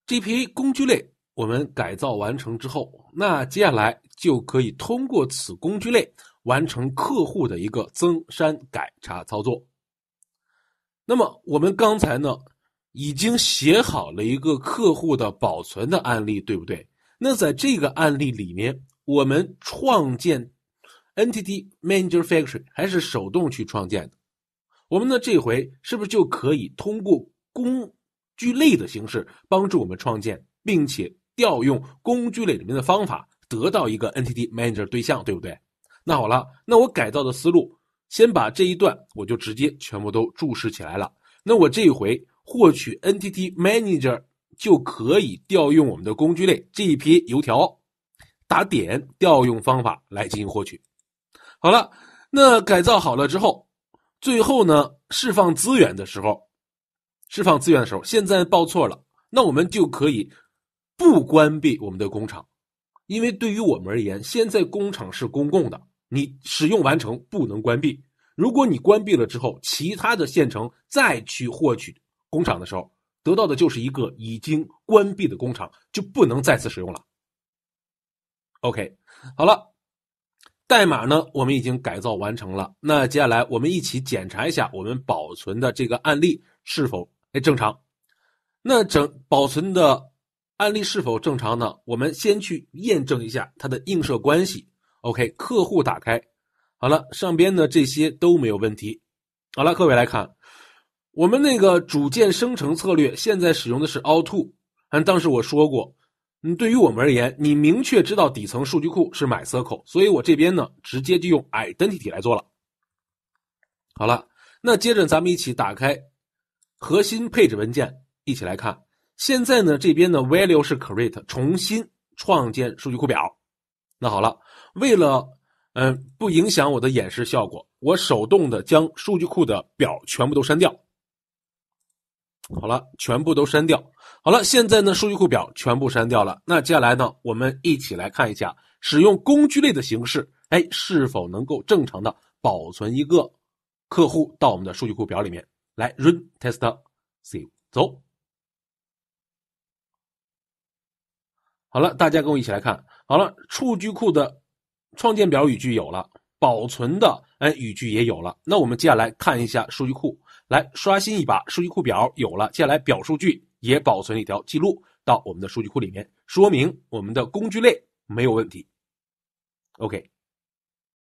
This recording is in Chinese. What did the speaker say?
这批工具类我们改造完成之后，那接下来就可以通过此工具类完成客户的一个增删改查操作。那么我们刚才呢已经写好了一个客户的保存的案例，对不对？那在这个案例里面，我们创建 Entity Manager Factory 还是手动去创建的。我们呢这回是不是就可以通过工具类的形式帮助我们创建，并且调用工具类里面的方法得到一个 Entity Manager 对象，对不对？那好了，那我改造的思路，先把这一段我就直接全部都注释起来了。那我这一回获取 Entity Manager 就可以调用我们的工具类这一批油条，打点调用方法来进行获取。好了，那改造好了之后，最后呢释放资源的时候，现在报错了，那我们就可以不关闭我们的工厂，因为对于我们而言，现在工厂是公共的，你使用完成不能关闭。如果你关闭了之后，其他的县城再去获取工厂的时候，得到的就是一个已经关闭的工厂，就不能再次使用了。OK， 好了，代码呢我们已经改造完成了，那接下来我们一起检查一下我们保存的这个案例是否正常。那保存的案例是否正常呢？我们先去验证一下它的映射关系。OK， 客户打开，好了，上边的这些都没有问题。好了，各位来看，我们那个组件生成策略现在使用的是 All2， 当时我说过，对于我们而言，你明确知道底层数据库是 MyCircle， 所以我这边呢直接就用 Identity 来做了。好了，那接着咱们一起打开核心配置文件，一起来看。现在呢这边的 value 是 create， 重新创建数据库表。那好了，为了不影响我的演示效果，我手动的将数据库的表全部都删掉。好了，全部都删掉。好了，现在呢数据库表全部删掉了。那接下来呢我们一起来看一下使用工具类的形式是否能够正常的保存一个客户到我们的数据库表里面。来 run test save 走。好了，大家跟我一起来看。好了，数据库的创建表语句有了，保存的语句也有了。那我们接下来看一下数据库，来刷新一把数据库表有了，接下来表数据也保存一条记录到我们的数据库里面，说明我们的工具类没有问题。OK，